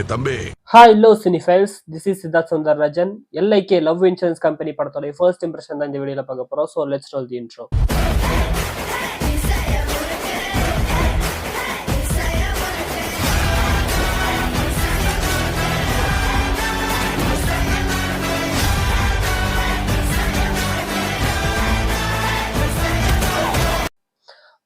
தம்பி. Hi, hello Cinephiles. This is Siddharth Sundararajan. LIK Love Insurance Company படத்தோட first impression தான் இந்த வீடியோல பார்க்க போறோம். So let's roll the intro.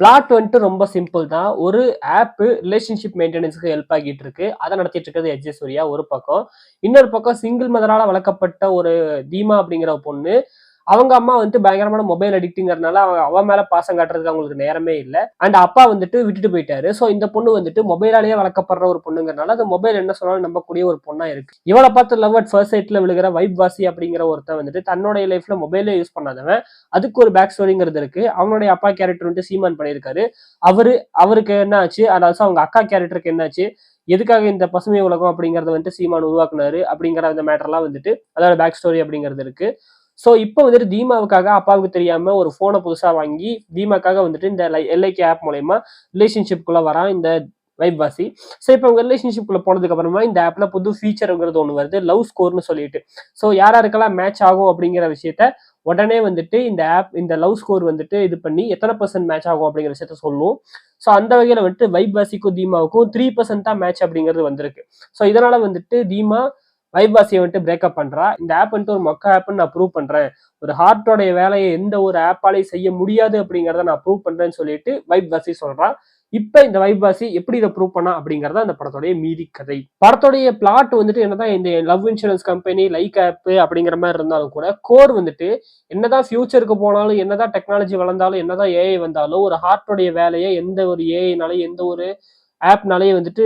Flat வந்துட்டு ரொம்ப சிம்பிள் தான். ஒரு ஆப் ரிலேஷன்ஷிப் மெயின்டெனன்ஸ்க்கு ஹெல்ப் ஆகிட்டு இருக்கு. அதை நடத்திட்டு இருக்கிறது எச் ஜே சூர்யா ஒரு பக்கம். இன்னொரு பக்கம் சிங்கிள் மதரால வளர்க்கப்பட்ட ஒரு தீமா அப்படிங்கிற பொண்ணு, அவங்க அம்மா வந்துட்டு பயங்கரமான மொபைல் அடிக்ட்ங்கிறதுனால அவன் மேல பாசம் காட்டுறதுக்கு அவங்களுக்கு நேரமே இல்லை. அண்ட் அப்பா வந்துட்டு விட்டுட்டு போயிட்டாரு. ஸோ இந்த பொண்ணு வந்துட்டு மொபைலாலேயே வளர்க்கப்படுற ஒரு பொண்ணுங்கிறனால அந்த மொபைல் என்ன சொன்னாலும் நம்பக்கூடிய ஒரு பொண்ணா இருக்கு. இவளை பார்த்து லவ் அட் ஃபர்ஸ்ட் சைட்ல விழுகிற வைப் வாசி அப்படிங்கிற ஒருத்தன் வந்துட்டு தன்னுடைய லைஃப்ல மொபைலே யூஸ் பண்ணாதவன். அதுக்கு ஒரு பேக் ஸ்டோரிங்கிறது இருக்கு. அவனுடைய அப்பா கேரக்டர் வந்துட்டு சீமான் பண்ணியிருக்காரு. அவருக்கு என்ன ஆச்சு, அதாவது அவங்க அக்கா கேரக்டருக்கு என்ன ஆச்சு, எதுக்காக இந்த பசுமை உலகம் அப்படிங்கறத வந்துட்டு சீமான் உருவாக்குனாரு அப்படிங்கிற அந்த மேட்டர்லாம் வந்துட்டு அதோட பேக் ஸ்டோரி அப்படிங்கிறது இருக்கு. ஸோ இப்போ வந்துட்டு தீமாவுக்காக அப்பாவுக்கு தெரியாம ஒரு போனை புதுசா வாங்கி தீமாக்காக வந்துட்டு இந்த எல்ஐகே ஆப் மூலயமா ரிலேஷன்ஷிப்குள்ள வரான் இந்த வைப்வாசி. ஸோ இப்போ அவங்க ரிலேஷன்ஷிப்குள்ள போனதுக்கு அப்புறமா இந்த ஆப்ல புது ஃபீச்சருங்கிறது ஒன்று வருது, லவ் ஸ்கோர்னு சொல்லிட்டு. ஸோ யாருக்கெல்லாம் மேட்ச் ஆகும் அப்படிங்கிற விஷயத்த உடனே வந்துட்டு இந்த ஆப் இந்த லவ் ஸ்கோர் வந்துட்டு இது பண்ணி எத்தனை % மேட்ச் ஆகும் அப்படிங்கிற விஷயத்த சொல்லும். ஸோ அந்த வகையில வந்துட்டு வைப்வாசிக்கும் தீமாவுக்கும் 3% தான் மேட்ச் அப்படிங்கிறது வந்திருக்கு. ஸோ இதனால வந்துட்டு தீமா வைப்வாசியை வந்துட்டு பிரேக்கப் பண்றா. இந்த ஆப் வந்துட்டு ஒரு மொக்க ஆப்னு நான் ப்ரூவ் பண்றேன், ஒரு ஹார்ட்டோடைய வேலையை எந்த ஒரு ஆப்பாலையும் செய்ய முடியாது அப்படிங்கிறத நான் ப்ரூவ் பண்றேன்னு சொல்லிட்டு வைப்வாசி சொல்றான். இப்ப இந்த வைப்வாசி எப்படி இதை ப்ரூவ் பண்ணா அப்படிங்கறத அந்த படத்தோடைய மீதி கதை. படத்தோடைய பிளாட் வந்துட்டு என்னதான் இந்த love insurance company like app அப்படிங்கிற மாதிரி இருந்தாலும் கூட கோர் வந்துட்டு என்னதான் ஃபியூச்சருக்கு போனாலும், என்னதான் டெக்னாலஜி வளர்ந்தாலும், என்னதான் ஏஐ வந்தாலும் ஒரு ஹார்ட்டோடைய வேலையை எந்த ஒரு ஏஐனாலும் எந்த ஒரு ஆப்னாலேயே வந்துட்டு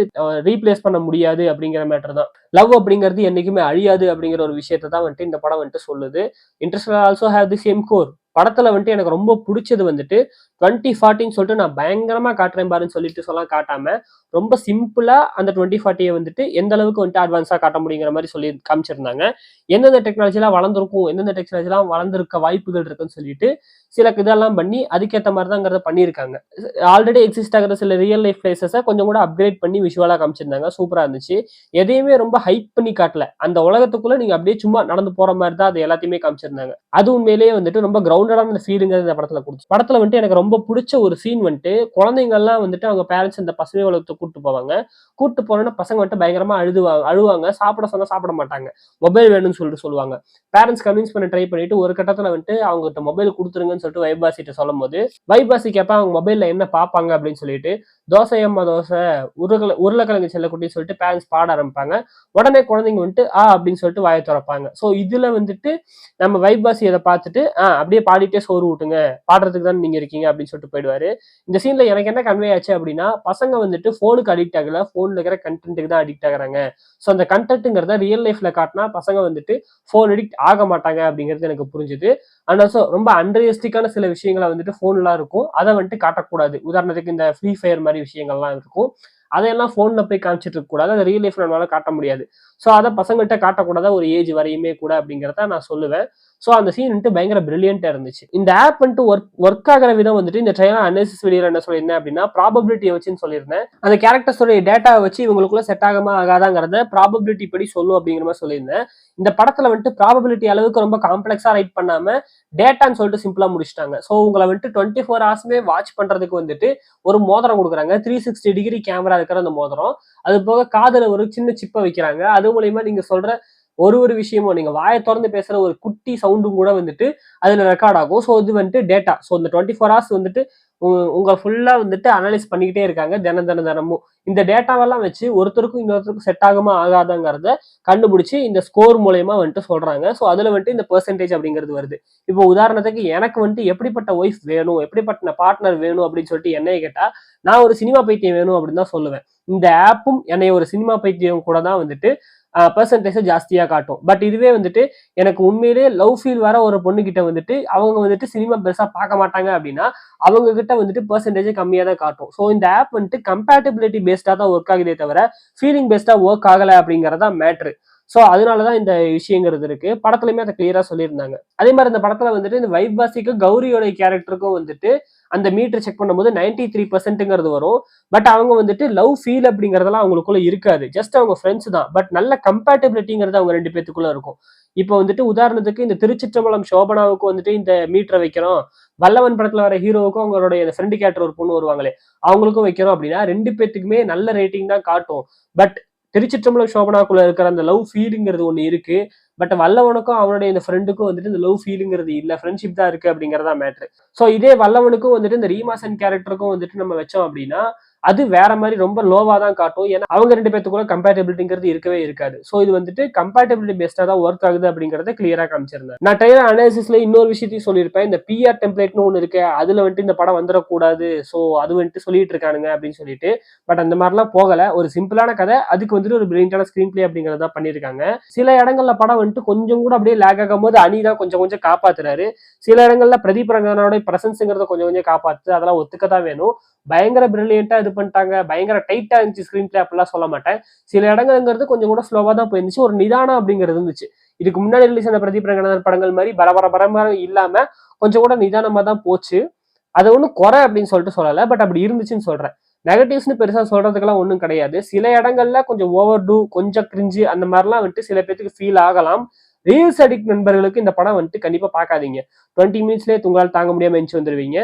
ரீப்ளேஸ் பண்ண முடியாது அப்படிங்கிற மேட்டர் தான். லவ் அப்படிங்கிறது என்னைக்குமே அழியாது அப்படிங்கிற ஒரு விஷயத்தை தான் வந்துட்டு இந்த படம் வந்துட்டு சொல்லுது. Interstellar also have the same core. படத்துல வந்துட்டு எனக்கு ரொம்ப பிடிச்சது வந்துட்டு 2040 சொல்லிட்டு நான் பயங்கரமா காட்டுறேன் பாருன்னு சொல்லிட்டு காட்டாம ரொம்ப சிம்பிளா அந்த 2040 வந்துட்டு எந்த அளவுக்கு வந்துட்டு அட்வான்ஸா காட்ட முடியுங்கிற மாதிரி சொல்லி காமிச்சிருந்தாங்க. எந்தெந்த டெக்னாலஜிலாம் வளர்ந்துருக்கும், எந்தெந்த டெக்னாலஜிலாம் வளர்ந்துருக்க வாய்ப்புகள் இருக்குன்னு சொல்லிட்டு சில இதெல்லாம் பண்ணி அதுக்கேற்ற மாதிரி தாங்கிறத பண்ணியிருக்காங்க. ஆல்ரெடி எக்ஸிஸ்ட் ஆகிற சில ரியல் லைஃப் பிளேசஸை கொஞ்சம் கூட அப்கிரேட் பண்ணி விஷுவலா காமிச்சிருந்தாங்க. சூப்பரா இருந்துச்சு. எதையுமே ரொம்ப ஹைப் பண்ணி காட்டல. அந்த உலகத்துக்குள்ள நீங்க அப்படியே சும்மா நடந்து போற மாதிரி தான் அது எல்லாத்தையுமே காமிச்சிருந்தாங்க. அது உண்மையிலேயே வந்துட்டு ரொம்ப கிரவுண்டடான ஃபீலிங்கிறது இந்த படத்துல கொடுத்து. படத்துல வந்துட்டு எனக்கு ரொம்ப பிடிச்ச ஒரு சீன் வந்துட்டு குழந்தைங்க எல்லாம் வந்துட்டு அவங்க பேரண்ட்ஸ் இந்த பசுமை உலகத்துக்கு கூட்டு போவாங்க. கூட்டு போனோன்னா பசங்க வந்துட்டு பயங்கரமா அழுவாங்க. சாப்பிட சொன்னா சாப்பிட மாட்டாங்க, மொபைல் வேணும்னு சொல்லுவாங்க. பேரண்ட்ஸ் கன்வின்ஸ் பண்ண ட்ரை பண்ணிட்டு ஒரு கட்டத்துல வந்துட்டு அவங்ககிட்ட மொபைல் கொடுத்துருங்கன்னு சொல்லிட்டு வைபாசிட்ட சொல்லும் போது வைபாசி கேட்பா அவங்க மொபைல்ல என்ன பார்ப்பாங்க அப்படின்னு சொல்லிட்டு தோசை அம்மா தோசை உருளைக்கிழங்கு செல்லக்குட்டின்னு சொல்லிட்டு பேரண்ட்ஸ் பாட ஆரம்பிப்பாங்க. உடனே குழந்தைங்க வந்துட்டு அப்படின்னு சொல்லிட்டு வாயை திறப்பாங்க. ஸோ இதுல வந்துட்டு நம்ம வைபாசி அதை பார்த்துட்டு அப்படியே பாடிட்டே சோறு ஊட்டுங்க, பாடுறதுக்கு தான் நீங்க இருக்கீங்க அப்படின்னு சொல்லிட்டு போயிடுவாரு. இந்த சீன்ல எனக்கு என்ன கன்வே ஆச்சு அப்படின்னா, பசங்க வந்துட்டு போனுக்கு அடிக்ட் ஆகல, போன்ல இருக்கிற கண்டென்ட்டுக்கு தான் அடிக்ட் ஆகுறாங்க. ஸோ அந்த கண்டென்ட்டுங்கிறத ரியல் லைஃப்ல காட்டினா பசங்க வந்துட்டு போன் அடிக்ட் ஆக மாட்டாங்க அப்படிங்கிறது எனக்கு புரிஞ்சுது. அண்ட் ஆல்சோ ரொம்ப அன்ரியலிஸ்டிக்கான சில விஷயங்களை வந்துட்டு போன்லாம் இருக்கும், அதை வந்துட்டு காட்டக்கூடாது. உதாரணத்துக்கு இந்த ஃப்ரீ ஃபயர் மாதிரி விஷயங்கள்லாம் இருக்கும், அதையெல்லாம் போன்ல போய் காமிச்சிட்டு இருக்க கூடாது. அதை ரியல் லைஃப்ல நம்மளால காட்ட முடியாது. ஸோ அதை பசங்கள்கிட்ட காட்டக்கூடாத ஒரு ஏஜ் வரையுமே கூட அப்படிங்கிறத நான் சொல்லுவேன். ஸோ அந்த சீன் வந்துட்டு பயங்கர பிரில்லியண்டா இருந்துச்சு. இந்த ஆப் வந்துட்டு ஒர்க் ஆகிற விதம் வந்துட்டு இந்த ட்ரைலர் அனாலிசிஸ் வீடியோல என்ன சொல்லியிருந்தேன் அப்படின்னா, ப்ராபபிலிட்டியை வச்சுன்னு சொல்லியிருந்தேன். அந்த கேரக்டர்ஸோட டேட்டாவை வச்சு இவங்களுக்குள்ள செட் ஆகாம ஆகாதாங்கிறத ப்ராபபிலிட்டி படி சொல்லும் அப்படிங்கிற மாதிரி சொல்லியிருந்தேன். இந்த படத்துல வந்துட்டு ப்ராபபிலிட்டி அளவுக்கு ரொம்ப காம்ப்ளெக்ஸா ரைட் பண்ணாம டேட்டான்னு சொல்லிட்டு சிம்பிளா முடிச்சிட்டாங்க. ஸோ உங்களை வந்துட்டு 24 ஹவர்ஸுமே வாட்ச் பண்றதுக்கு வந்துட்டு ஒரு மோதிரம் கொடுக்குறாங்க. 360 டிகிரி கேமரா இருக்கிற அந்த மோதிரம். அது போக காதுல ஒரு சின்ன சிப்பை வைக்கிறாங்க. அது மூலயமா நீங்க சொல்ற ஒரு விஷயமும் நீங்க வாயை திறந்து பேசுற ஒரு குட்டி சவுண்டும் கூட வந்துட்டு அதுல ரெக்கார்ட் ஆகும். ஸோ இது வந்துட்டு டேட்டா. ஸோ இந்த 24 ஹவர்ஸ் வந்துட்டு உங்க ஃபுல்லா வந்துட்டு அனலைஸ் பண்ணிக்கிட்டே இருக்காங்க தினமும். இந்த டேட்டாவெல்லாம் வச்சு ஒருத்தருக்கும் இன்னொருத்தருக்கும் செட் ஆகுமா ஆகாதாங்கிறத கண்டுபிடிச்சு இந்த ஸ்கோர் மூலயமா வந்துட்டு சொல்றாங்க. ஸோ அதுல வந்துட்டு இந்த பெர்சன்டேஜ் அப்படிங்கிறது வருது. இப்போ உதாரணத்துக்கு எனக்கு வந்துட்டு எப்படிப்பட்ட ஒய்ஃப் வேணும், எப்படிப்பட்ட பார்ட்னர் வேணும் அப்படின்னு சொல்லிட்டு என்னைய கேட்டா நான் ஒரு சினிமா பைத்தியம் வேணும் அப்படின்னு தான் சொல்லுவேன். இந்த ஆப்பும் என்னைய ஒரு சினிமா பைத்தியம் கூட தான் வந்துட்டு பெர்சன்டேஜ் ஜாஸ்தியா காட்டும். பட் இதுவே வந்துட்டு எனக்கு உண்மையிலேயே லவ் ஃபீல் வர ஒரு பொண்ணு கிட்ட வந்துட்டு அவங்க வந்துட்டு சினிமா பெருசா பார்க்க மாட்டாங்க அப்படின்னா அவங்க கிட்ட வந்துட்டு பெர்சன்டேஜ் கம்மியா தான் காட்டும். ஸோ இந்த ஆப் வந்துட்டு கம்பேட்டபிலிட்டி பேஸ்டா தான் ஒர்க் ஆகுதே தவிர ஃபீலிங் பேஸ்டா ஒர்க் ஆகல அப்படிங்கறதா மேட்ரு. சோ அதனாலதான் இந்த விஷயங்கிறது இருக்கு. படத்துலயுமே அதை கிளியரா சொல்லியிருந்தாங்க. அதே மாதிரி இந்த படத்துல வந்துட்டு இந்த வைப்வாசிக்கும் கௌரியோட கேரக்டருக்கும் வந்துட்டு அந்த மீட்டர் செக் பண்ணும்போது 93% வரும். பட் அவங்க வந்துட்டு லவ் ஃபீல் அப்படிங்கறதெல்லாம் அவங்களுக்குள்ள இருக்காது. ஜஸ்ட் அவங்க ஃப்ரெண்ட்ஸ் தான். பட் நல்ல கம்பேட்டபிலிட்டிங்கிறது அவங்க 2 பேத்துக்குள்ள இருக்கும். இப்போ வந்துட்டு உதாரணத்துக்கு இந்த திருச்சிற்றம்பலம் சோபனாவுக்கு வந்துட்டு இந்த மீட்டரை வைக்கிறோம். வல்லவன் படத்துல வர ஹீரோவுக்கும் அவங்களுடைய ஃப்ரெண்டு கேரக்டர் ஒரு பொண்ணு வருவாங்களே அவங்களுக்கும் வைக்கிறோம் அப்படின்னா 2 பேத்துக்குமே நல்ல ரேட்டிங் தான் காட்டும். பட் திருச்சிற்றம்பலம் சோபனாக்குள்ள இருக்கிற அந்த லவ் ஃபீலுங்கிறது ஒண்ணு இருக்கு. பட் வல்லவனுக்கும் அவனுடைய இந்த ஃப்ரெண்டுக்கும் வந்துட்டு இந்த லவ் ஃபீலுங்கிறது இல்ல. ஃப்ரெண்ட்ஷிப் தான் இருக்கு அப்படிங்கறதா மேட்ரு. சோ இதே வல்லவனுக்கும் வந்துட்டு இந்த ரீமாசன் கேரக்டருக்கும் வந்துட்டு நம்ம வச்சோம் அப்படின்னா அது வேற மாதிரி ரொம்ப லோவா தான் காட்டும். ஏன்னா அவங்க 2 பேத்துக்குள்ள கம்பேட்டபிலிட்டிங்கிறது இருக்கவே இருக்காது. சோ இது வந்துட்டு கம்பேட்டபிலிட்டி பெஸ்டா தான் ஒர்க் ஆகுது அப்படிங்கறத கிளியரா காமிச்சிருந்தேன். நான் ட்ரெய்லர் அனாலிசிஸ்ல இன்னொரு விஷயத்தையும் சொல்லியிருப்பேன். இந்த பிஆர் டெம்ப்ளேட்னு ஒண்ணு இருக்கு. அதுல வந்துட்டு இந்த படம் வந்துடக்கூடாது. சோ அது வந்துட்டு சொல்லிட்டு இருக்கானுங்க அப்படின்னு சொல்லிட்டு. பட் அந்த மாதிரிலாம் போகல. ஒரு சிம்பிளான கதை. அதுக்கு வந்துட்டு ஒரு பிரில்லியன்டான ஸ்கிரீன் பிளே அப்படிங்கறத பண்ணிருக்காங்க. சில இடங்கள்ல படம் வந்துட்டு கொஞ்சம் கூட அப்படியே லேக் ஆகும் போது அனி தான் கொஞ்சம் கொஞ்சம் காப்பாத்துறாரு. சில இடங்கள்ல பிரதீப் ரங்கனோட பிரசன்ஸ்ங்கிறத கொஞ்சம் கொஞ்சம் காப்பாத்து. அதெல்லாம் ஒத்துக்கதான் வேணும். பயங்கர பிரில்லியண்டா இது பண்ணிட்டாங்க. பயங்கர டைட்டா இருந்துச்சு ஸ்கிரீன் பிளே அப்படிலாம் சொல்ல மாட்டேன். சில இடங்கள்ங்கிறது கொஞ்சம் கூட ஸ்லோவா தான் போயிருந்துச்சு. ஒரு நிதானம் அப்படிங்கிறது இருந்துச்சு. இதுக்கு முன்னாடி ரிலீஸ் ஆன பிரதீப் ரங்கநாதன் படங்கள் மாதிரி பரபர இல்லாம கொஞ்சம் கூட நிதானமா தான் போச்சு. அது ஒன்றும் குறை அப்படின்னு சொல்லிட்டு சொல்லல. பட் அப்படி இருந்துச்சுன்னு சொல்றேன். நெகட்டிவ்ஸ்னு பெருசா சொல்றதுக்கெல்லாம் ஒன்றும் கிடையாது. சில இடங்கள்ல கொஞ்சம் ஓவர் டூ, கொஞ்சம் கிரிஞ்சு அந்த மாதிரிலாம் வந்துட்டு சில பேருக்கு ஃபீல் ஆகலாம். ரீல்ஸ் அடிக்ட் நண்பர்களுக்கு இந்த படம் வந்துட்டு கண்டிப்பா பார்க்காதீங்க. 20 மினிட்ஸ்லயே உங்களால் தாங்க முடியாம எந்திச்சு வந்துருவீங்க.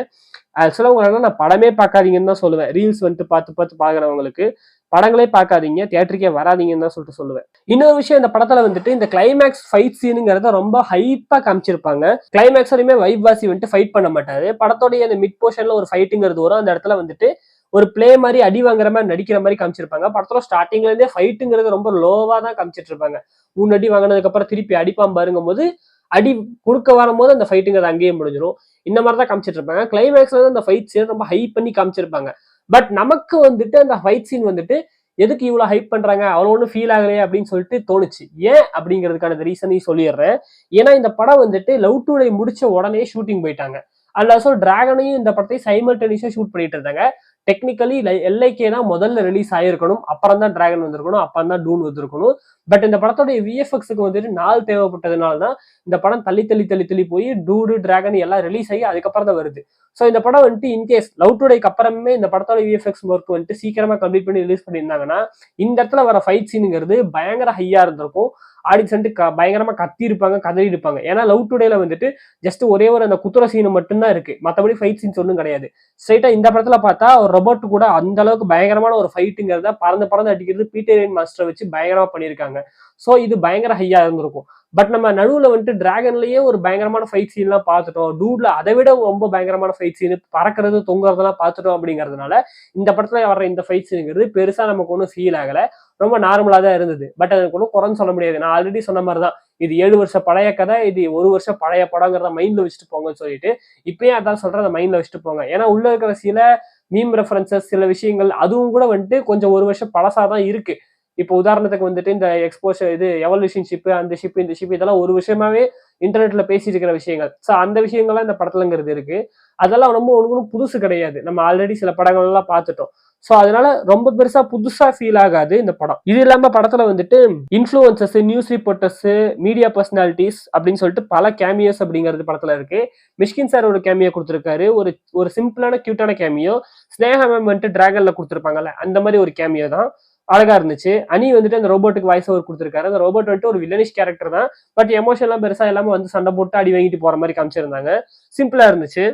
ஆக்சுவலா உங்களுக்கு நான் படமே பார்க்காதீங்கன்னு தான் சொல்லுவேன். ரீல்ஸ் வந்துட்டு பார்த்து பார்த்து பார்க்குறவங்களுக்கு படங்களே பார்க்காதீங்க, தியேட்டருக்கே வராதீங்கன்னு தான் சொல்லிட்டு சொல்லுவேன். இன்னொரு விஷயம் இந்த படத்துல வந்துட்டு இந்த கிளைமேக்ஸ் ஃபைட் சீனுங்கிறத ரொம்ப ஹைப்பா காமிச்சிருப்பாங்க. கிளைமேக்ஸ் வரையுமே வைப்வாசி வந்துட்டு ஃபைட் பண்ண மாட்டாரு. படத்தோடைய அந்த மிட் போர்ஷன்ல ஒரு ஃபைட்டுங்கிறது வரும். அந்த இடத்துல வந்துட்டு ஒரு பிளே மாதிரி அடி வாங்குற மாதிரி நடிக்கிற மாதிரி காமிச்சிருப்பாங்க. படத்துல ஸ்டார்டிங்ல இருந்தே ஃபைட்டுங்கிறது ரொம்ப லோவா தான் காமிச்சிட்டு இருப்பாங்க. 3 அடி வாங்கினதுக்கு அப்புறம் திருப்பி அடிப்பான் பாருங்கும் போது அடி குடுக்க வரும்போது அந்த ஃபைட்டுங்கிறது அங்கேயே முடிஞ்சிடும். இந்த மாதிரி தான் காமிச்சிட்டு இருப்பாங்க. கிளைமேக்ஸ்ல அந்த ஃபைட் சீன் ரொம்ப ஹைப் பண்ணி காமிச்சிருப்பாங்க. பட் நமக்கு வந்துட்டு அந்த ஃபைட் சீன் வந்துட்டு எதுக்கு இவ்வளவு ஹைப் பண்றாங்க அவ்வளவு ஒன்றும் ஃபீல் ஆகலையே அப்படின்னு சொல்லிட்டு தோணுச்சு. ஏன் அப்படிங்கிறதுக்கான ரீசனையும் சொல்லிடுறேன். ஏன்னா இந்த படம் வந்துட்டு லவ் டுடே முடிச்ச உடனே ஷூட்டிங் போயிட்டாங்க. அல்லாசோ டிராகனையும் இந்த படத்தையும் சைமல்டேனியஸா ஷூட் பண்ணிட்டு இருந்தாங்க. டெக்னிக்கலி எல்ஐகே தான் முதல்ல ரிலீஸ் ஆயிருக்கணும். அப்புறம் தான் டிராகன் வந்திருக்கணும். அப்புறம் தான் டூன் வந்திருக்கணும். பட் இந்த படத்தோட விஎஃப்எக்ஸுக்கு வந்துட்டு நாள் தேவைப்பட்டதுனால தான் இந்த படம் தள்ளி போய் டூடு டிராகன் எல்லாம் ரிலீஸ் ஆகி அதுக்கப்புறம் தான் வருது. ஸோ இந்த படம் வந்துட்டு இன்கேஸ் லவ் டுடேக்கு அப்புறமே இந்த படத்தோட விஎஃப்எக்ஸ் ஒர்க் வந்துட்டு சீக்கிரமா கம்ப்ளீட் பண்ணி ரிலீஸ் பண்ணியிருந்தாங்கன்னா இந்த இடத்துல வர ஃபைட் சீனுங்கிறது பயங்கர ஹையா இருந்திருக்கும். ஆடியன்ஸ் வந்துட்டு பயங்கரமா கத்தி இருப்பாங்க, கதறி இருப்பாங்க. ஏன்னா லவ் டுடேல வந்துட்டு ஜஸ்ட் ஒரே ஒரு அந்த குத்துற சீன் மட்டும்தான் இருக்கு. மற்றபடி ஃபைட் சீன்ஸ் ஒன்றும் கிடையாது. ஸ்ட்ரைட்டா இந்த படத்துல பார்த்தா ஒரு ரொபோட் கூட அந்த அளவுக்கு பயங்கரமான ஒரு ஃபைட்டுங்கிறத பறந்து அடிக்கிறது பீட்டர் மாஸ்டரை வச்சு பயங்கரமா பண்ணியிருக்காங்க. சோ இது பயங்கர ஹையா இருந்திருக்கும். பட் நம்ம நடுவுல வந்துட்டு டிராகன்லயே ஒரு பயங்கரமான ஃபைட் சீன் எல்லாம் பார்த்துட்டோம். டூட்ல அதை விட ரொம்ப பயங்கரமான ஃபைட் சீன் பறக்கிறது தொங்குறதெல்லாம் பார்த்துட்டோம் அப்படிங்கறதுனால இந்த படத்துல வர்ற இந்த ஃபைட் சீனுங்கிறது பெருசா நமக்கு ஒன்றும் ஃபீல் ஆகல. ரொம்ப நார்மலா தான் இருந்தது. பட் அதுக்கு ஒன்றும் குறைன்னு சொல்ல முடியாது. நான் ஆல்ரெடி சொன்ன மாதிரிதான் இது 7 வருஷம் பழைய கதை, இது 1 வருஷம் பழைய படங்கிறத மைண்ட்ல வச்சுட்டு போங்கன்னு சொல்லிட்டு இப்பயும் அதான் சொல்றேன், அந்த மைண்ட்ல வச்சுட்டு போங்க. ஏன்னா உள்ள இருக்கிற சில மீம் ரெஃபரன்சஸ் சில விஷயங்கள் அதுவும் கூட வந்துட்டு கொஞ்சம் 1 வருஷம் பழசாதான் இருக்கு. இப்போ உதாரணத்துக்கு வந்துட்டு இந்த எக்ஸ்போஷர் இது எவல்யூஷன் ஷிப் அந்த ஷிப் இந்த ஷிப் இதெல்லாம் ஒரு விஷயமாவே இன்டர்நெட்ல பேசிட்டு இருக்கிற விஷயங்கள். ஸோ அந்த விஷயங்கள்லாம் இந்த படத்துலங்கிறது இருக்கு. அதெல்லாம் ரொம்ப ஒன்றும் புதுசு கிடையாது. நம்ம ஆல்ரெடி சில படங்கள் எல்லாம் பார்த்துட்டோம். ஸோ அதனால ரொம்ப பெருசா புதுசா ஃபீல் ஆகாது இந்த படம். இது இல்லாம படத்துல வந்துட்டு influencers, news reporters, media personalities அப்படின்னு சொல்லிட்டு பல கேமியோஸ் அப்படிங்கிறது படத்துல இருக்கு. மிஷ்கின் சார் ஒரு கேமியோ கொடுத்திருக்காரு. ஒரு சிம்பிளான கியூட்டான கேமியோ. ஸ்னேகா மேம் வந்துட்டு டிராகன்ல கொடுத்திருப்பாங்கல்ல அந்த மாதிரி ஒரு கேமியோ தான். அழகா இருந்துச்சு. அனி வந்துட்டு அந்த ரோபோட்டுக்கு வாய்ஸ் ஓவர் கொடுத்திருக்காரு. அந்த ரோபோட் வந்துட்டு ஒரு வில்லனிஷ் கேரக்டர் தான். பட் எமோஷன் எல்லாம் பெருசா இல்லாம வந்து சண்டை போட்டு அடி வாங்கிட்டு போற மாதிரி காமிச்சிருந்தாங்க. சிம்பிளா இருந்துச்சு.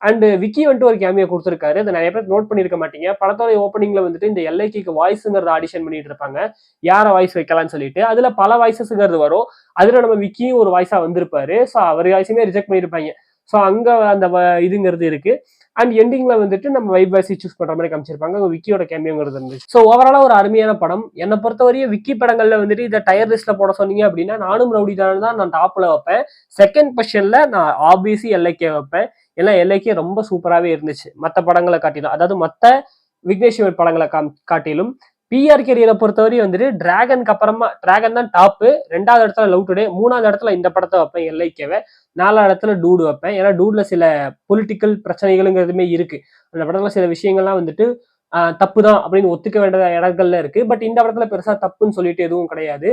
அண்ட் விக்கி வந்துட்டு ஒரு கேமியோ கொடுத்திருக்காரு. அதை நிறைய பேர் நோட் பண்ணிருக்க மாட்டீங்க. படத்தோட ஓப்பனிங்ல வந்துட்டு இந்த எல்ஐக்கு வாய்ஸ்ங்கிறத ஆடிஷன் பண்ணிட்டு இருப்பாங்க. யார வாய்ஸ் வைக்கலாம்னு சொல்லிட்டு அதுல பல வாய்ஸஸ்ங்கிறது வரும். அதுல நம்ம விக்கியும் ஒரு வாய்ஸா வந்திருப்பாரு. ஸோ அவர் வாய்ஸுமே ரிஜெக்ட் பண்ணிருப்பாங்க. ஸோ அங்க அந்த இதுங்கிறது இருக்கு. அண்ட் எண்டிங்ல வந்துட்டு நம்ம வைப்வாசி சூஸ் பண்ற மாதிரி காமிச்சிருப்பாங்க. விக்கியோட கேமியோங்கிறது இருந்துச்சு. ஸோ ஓவராலா ஒரு அருமையான படம். என்னை பொறுத்தவரையும் விக்கி படங்கள்ல வந்துட்டு இதை டயர் லிஸ்ட்ல போட சொன்னீங்க அப்படின்னா நானும் ரவுடி தான் நான் டாப்ல வைப்பேன். செகண்ட் பொசிஷன்ல நான் ஆப்வியஸ்லி எல்ஐகே வைப்பேன். ஏன்னா எல்ஐகே ரொம்ப சூப்பராகவே இருந்துச்சு மற்ற படங்களை காட்டிலும். அதாவது மற்ற விக்னேஷ் சிவன் படங்களை காட்டிலும் பிஆர் கேரியரை பொறுத்தவரையும் வந்துட்டு டிராகனுக்கு அப்புறமா டிராகன் தான் டாப்பு. 2வது இடத்துல லவ் டுடே, 3வது இடத்துல இந்த படத்தை வைப்பேன் எல்ஐகேவை, 4வது இடத்துல டூடு வைப்பேன். ஏன்னா டூட்ல சில பொலிட்டிக்கல் பிரச்சனைகளுங்கிறதுமே இருக்கு. அந்த படத்துல சில விஷயங்கள்லாம் வந்துட்டு தப்பு தான் அப்படின்னு ஒத்துக்க வேண்டிய இடங்கள்ல இருக்கு. பட் இந்த படத்துல பெருசா தப்புன்னு சொல்லிட்டு எதுவும் கிடையாது.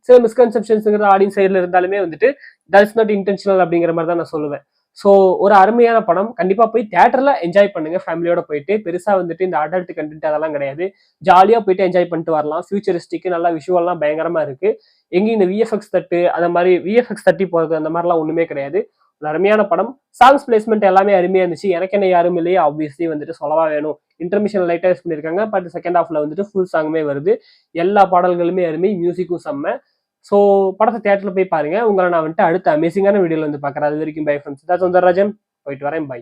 சில மிஸ்கன்செப்ஷன்ஸ்ங்கிற ஆடியன்ஸ் சைடுல இருந்தாலுமே வந்துட்டு தட் இஸ் நாட் இன்டென்ஷனல் அப்படிங்கிற மாதிரி தான் நான் சொல்லுவேன். ஸோ ஒரு அருமையான படம். கண்டிப்பா போய் தியேட்டர்ல என்ஜாய் பண்ணுங்க ஃபேமிலியோட போயிட்டு. பெருசா வந்துட்டு இந்த அடல்ட் கண்டென்ட் அதெல்லாம் கிடையாது. ஜாலியா போயிட்டு என்ஜாய் பண்ணிட்டு வரலாம். ஃபியூச்சரிஸ்டிக் நல்லா விஷுவல்லாம் பயங்கரமா இருக்கு. எங்கேயும் இந்த விஎஃப்எக்ஸ் தட்டு அந்த மாதிரி விஎஃப்எக்ஸ் தட்டி போறது அந்த மாதிரிலாம் ஒண்ணுமே கிடையாது. ஒரு அருமையான படம். சாங்ஸ் பிளேஸ்மெண்ட் எல்லாமே அருமையா இருந்துச்சு. எனக்கு என்ன யாரும் இல்லையே ஆப்வியஸ்லி வந்துட்டு சொல்லவா வேணும். இன்டர்மிஷன் லைட்டா யூஸ் பண்ணியிருக்காங்க. பட் செகண்ட் ஹாஃப்ல வந்துட்டு ஃபுல் சாங்குமே வருது. எல்லா பாடல்களுமே அருமை. மியூசிக்கும் செம்ம. ஸோ படத்தை தியேட்டர்ல போய் பாருங்க. உங்களை நான் வந்துட்டு அடுத்த அமேசிங்கான வீடியோல வந்து பார்க்குறேன். அது வரைக்கும் பை ஃப்ரெண்ட்ஸ். இதான் சுந்தரராஜன். போயிட்டு வரேன். பை.